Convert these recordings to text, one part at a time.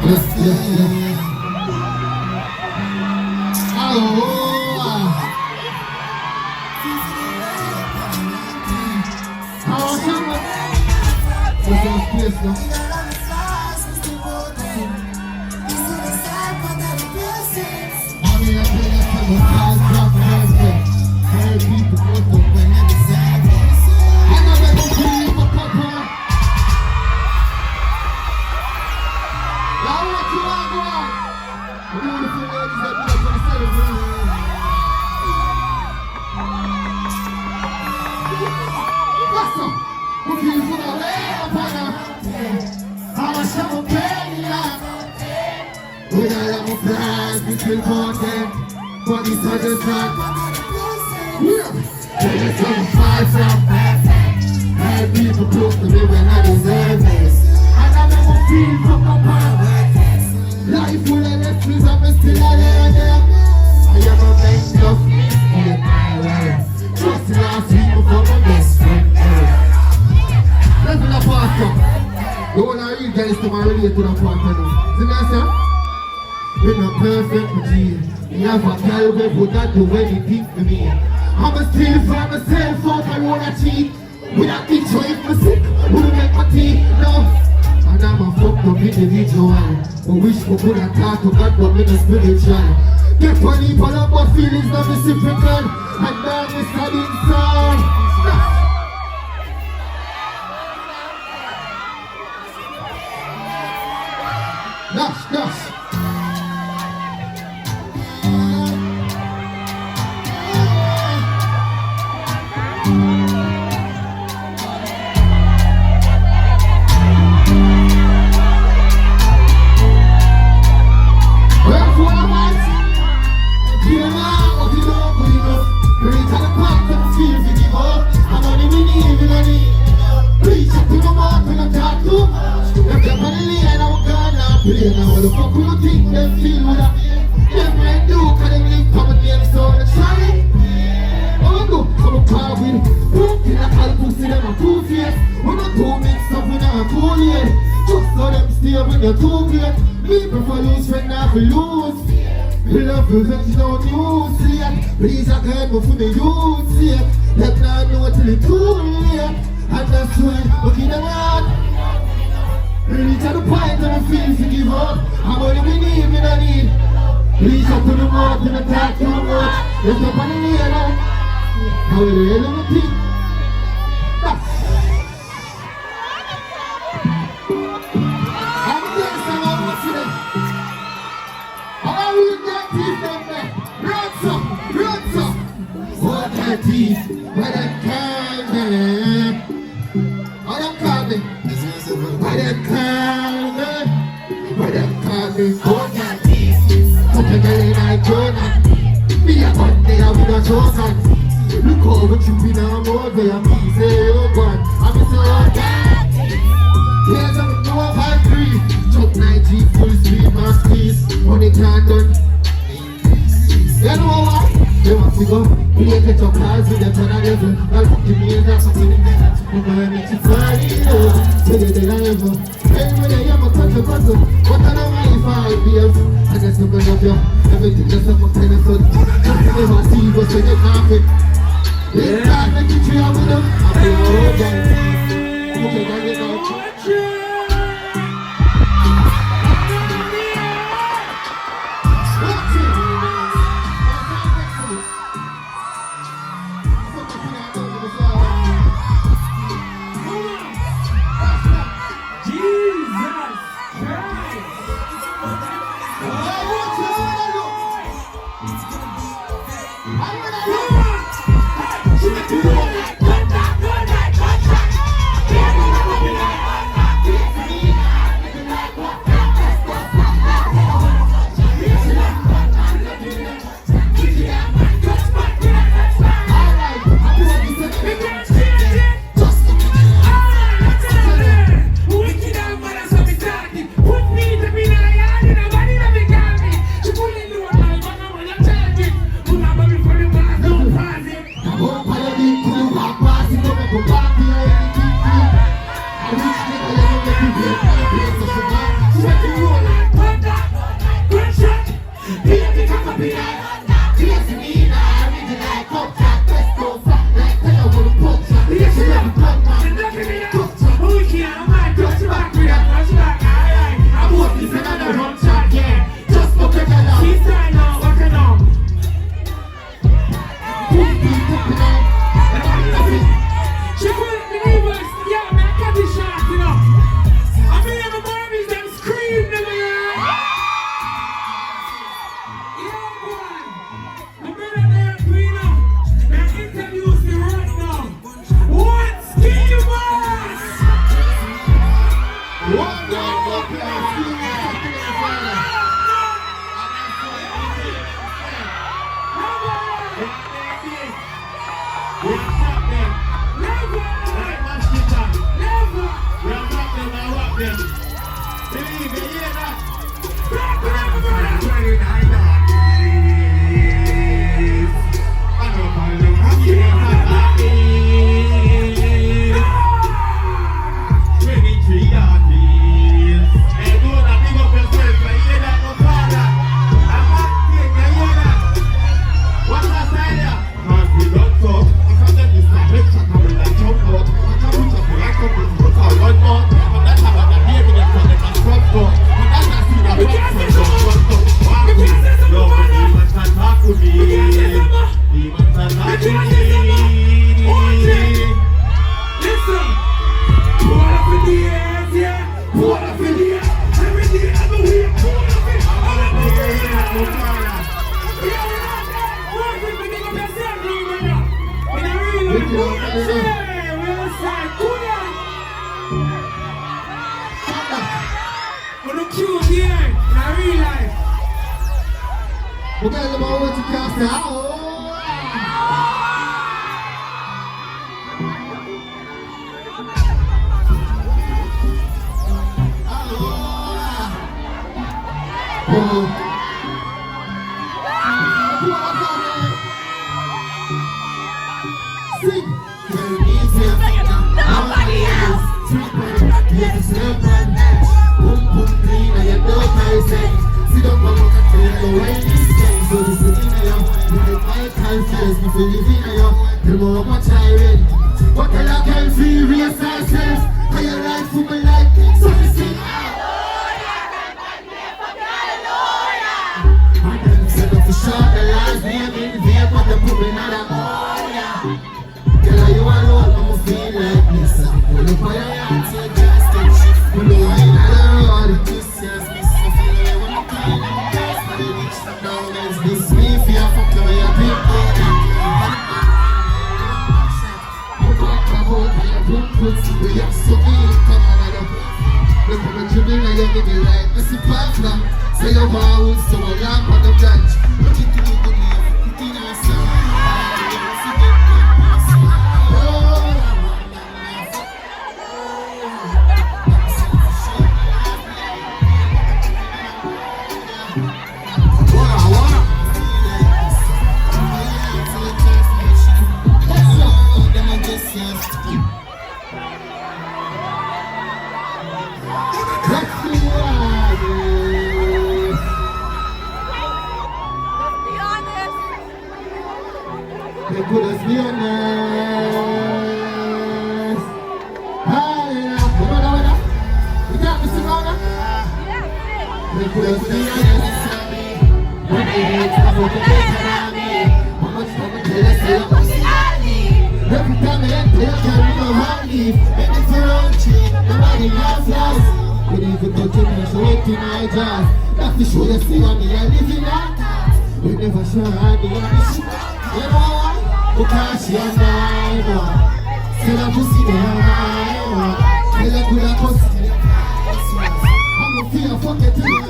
Yes. Oh. Yes, no. But it's not just not. There's some far from perfect. Had people close to me when I deserve it. And I never feel from my power. Life full of lessons, I'm still a learner. I am a best of me in my life. Just last week before my best friend. Let's do the pastor. The one I read guys to my relate to the pastor now. See that, sir? We're not perfect, but we have a girl who would not do anything for me. I'm a still for myself, out I wanna cheat. With a big choice, my sick, wouldn't make my teeth, no. And I'm a fucked up individual. I wish we could have talked to God, but me no spiritual. Get funny, but up my feelings, not reciprocal. And now we study inside. Nash. What the fuck will you think them feel with that? Them men do, cause them live from a game so they try. Oh go, come up car with proof in a call pussy, them a two face. We not two mix up, we not a cool yet. Just so them stay when you're too great. Me prefer lose friend, not for lose. We love revenge, don't use it. Please I can't go for the use it. Let not know till it's too late. And that's why, looking at that. Reach at the point that I feel to give up. I'm only believe in I need. Reach up to the mouth and attack too much. Lift up on the knee alone. How will you hear anything? I'm against them, I'm not for them. I will get teeth them there. Run some. What their teeth, where they can. I don't call me. Why them call me cold and deep. Put a girl in a corner. Me a Monday I would have chosen. Look over tripping on more day and me say oh God. I'm so hard. Here's a no about three. Chuck 90 full speed man squeeze. Money can't done. You know what? They want to go. We ain't get your cars with them on a level. I'll put the meal down for the I'm gonna make you fly, say they never. When they have a country, what I know my 5 years. I just don't love you. Everything just a fuck kind of fun. Just never see what's in your carpet. It's time to get you out with them. I'll be all done. Okay, now you know. Good night, We're gonna go over to Castle. Nobody else. What can I can feel real success? How you like for me like so we sing I done set up for short the last name in there but the put me not a girl you alone I'ma feel like this pull up on your hands so just touch pull up on the road this year's miss I feel like when I'm crying I'm just for the rich now let's this me for your fuck your people we have so many come on look at the dribbling and you give me like Messi partner say your vows so I laugh on the branch but you do believe you did not say they put us be honest. Hallelujah. You got me, Simona? They put us be honest. When they hate, I'm going to get it on me. How much time we tell us, they don't see every time they enter, you can't even run leave. Make it for round tree, nobody knows us. We need to go to me, show it to my job. That's the show you see on me, I live in that. We never show how me on the show. You know what? Because she has mine, still a pussy there, mine. Still a good pussy. I'm a fear fuck it to you.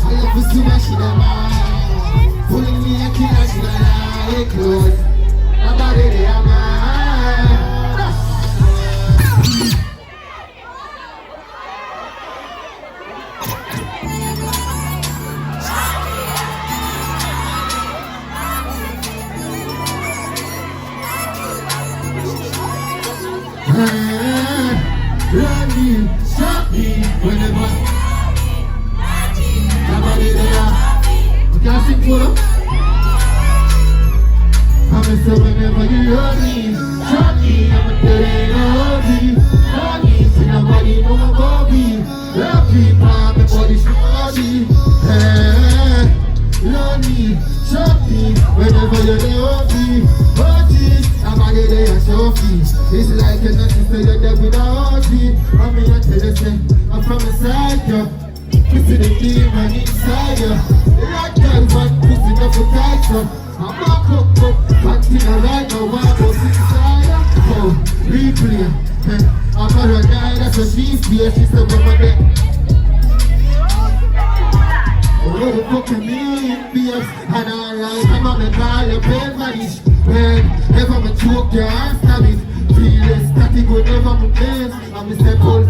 I love to see my shit on mine. Pulling me a killer, she don't like clothes. Nobody there, mine. Running, shopping, whenever nobody there. You can't sing for them. I'm gonna say whenever you love me, shopping, I'm gonna tell you love me. Running, see nobody know about me. Love me, palm, my body shawty. Lonely, shopping, whenever you're there with me. Nobody there, Sophie. It's like you're not to say you're there without me. I'm here to tell you, say, I'm from inside you. Pussy the demon inside you. Like that one, pussy the potato. I'm back up, panting right now, one goes inside you. Oh, replay. I'm not a guy, that's what she's here. She's the woman there. Oh, the fucking million beers. And I like, I'm on the call, your pain vanish. Whenever I choke your ass, stab it. Feel static whenever my place. I'm Mr. Gold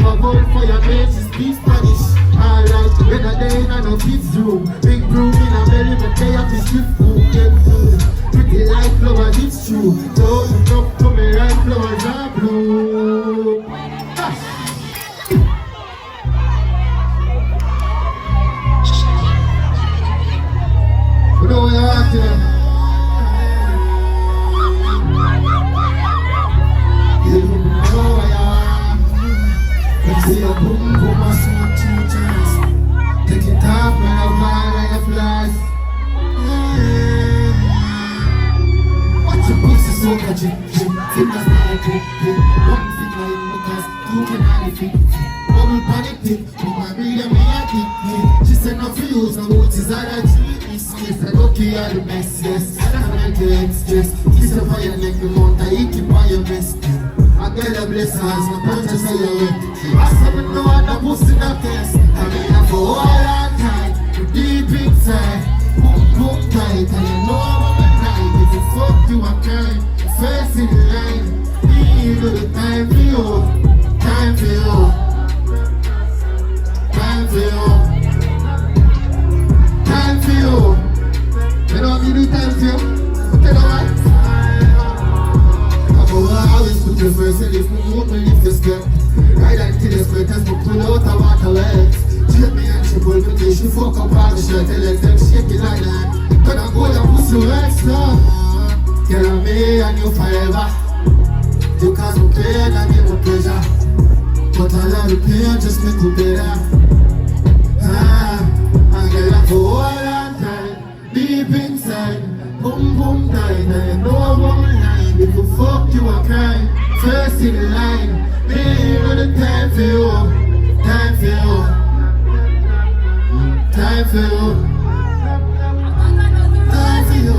for your mate. She speaks Spanish. Alright, when I day in a no kids room. Big room in a belly, but they have to shift food. Get food. Pretty light flowers, it's true. Don't enough for me, right flowers are blue. You know what you're acting. See your boom boom, I smoke teachers. Take it off, man, I'm flying like a flash. Watch your pussy so catchy. Fingers like it. One finger in the cast, two can I fit. Bubble panic tip, put my million me a kick. She said not for you, so what is that I treat? She said okay, you're the best, yes. I'm not getting stressed. Kiss her for your neck, the month I eat it by your best. I get a blessing, my punch is a little. I said, no, I'm not pussy that test. I mean, I'm for all that time, deep inside. Who tight, and you know I'm a night. If you fuck you, I'm kind. First in line, need the time for you, time for you, time for you, time for you. You know what I mean? Time for you. But you know what? I always put you first, and if you won't believe this girl, right until the squirt as we pull out the water wells. Check me and she pull me till she fuck up all the shirt and let them shake it like that. Gonna go and pussy extra. Girl, me and you forever. You cause me pain and give me pleasure. But all of the pain just make me better. And girl, I go hold on tight, deep inside. Boom, boom, tight, and you know I won't lie. If you fuck, you are crying. First in line, me know the time for you, time for you, time for you, time for you.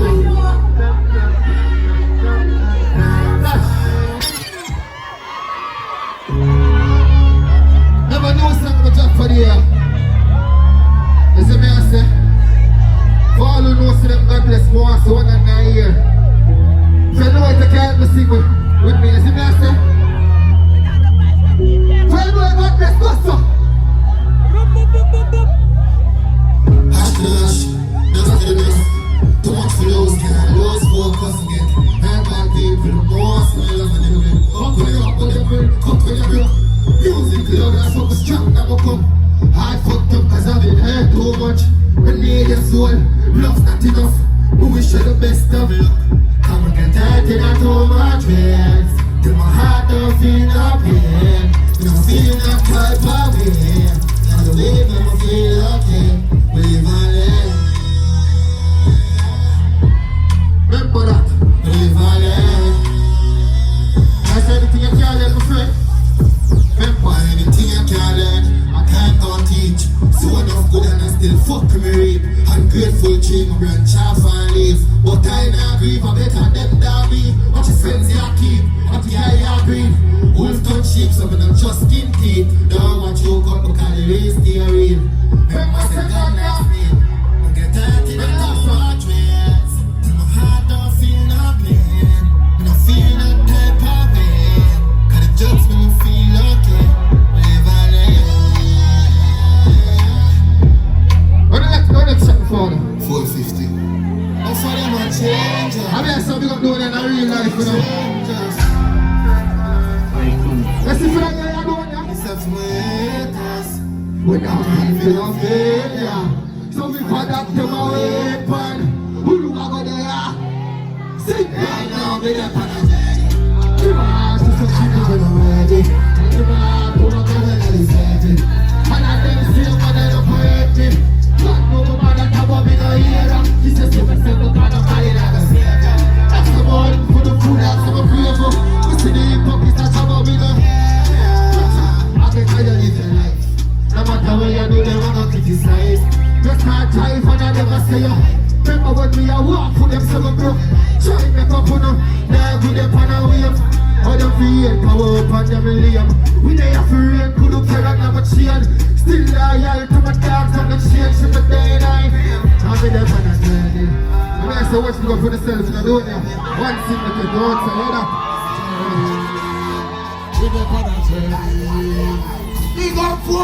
Never know something about Jack for the year. You see me I say? For all who know see them God bless more, so 1 and 9 years. So you know what you can't sing with me, you see me I say? For you know what God bless more, so. Hush, just do this. Too much for those guys, lose focus again. Hand back people, more smile and a little bit. Up with the bill. Music loud, that's what was strong, never come. I fucked up cause I've been hurt too much. We need your soul, love's not enough. We wish you the best of luck. Come and get hurted at too much ways. Till my heart don't feel no pain. Don't feel no type of way. And the way make me feel okay. We live and learn. Remember that. We live and learn. That's everything you can learn, my friend. Remember anything you can learn, I can't go teach. So enough good and I still fuck me reap. Ungrateful tree, my branch off and leave. But I not grieve, I better them than me. What your friends you keep, what the eye you breathe. Wolf touch sheep, so me not just skin teeth. Don't want you come because the race stay real. Remember say God next me. I get hurted and too much ways. Till my heart don't feel no pain. I don't feel no type of pain. Cause the jokes make me feel okay. Live and live. What the next check for them? 450. Oh, for them a change. I mean, some people doing it in real life, you know. Let's see for that guy Aidonia. Except waiters. Without having no failure. So we call that to my weapon. Who do I go there? Sit right now, be there for the day. Give my heart to some chicken when I'm ready. Give my heart to my brother that is ready. And I think still when I don't hurt him. God know the man that have me no hero. He says to myself, look at the body like a savior. That's the morning for the food, that's the flavor. We see the hypocrites that have me no hero. I can tell you live your life. No matter what you do, they will not criticize. Just not try for I never say you. Remember when we are walk for them so broke. Try make up on them, now good up on a wave. How them feel, power up on them liam. We they have to rain, could look here and never change. Still loyal to my dogs on the chain, she my day night. I'll be there for the journey. I'm going to say what you go for the self, you don't know. One thing that you don't say, you know. We go for the journey. We go for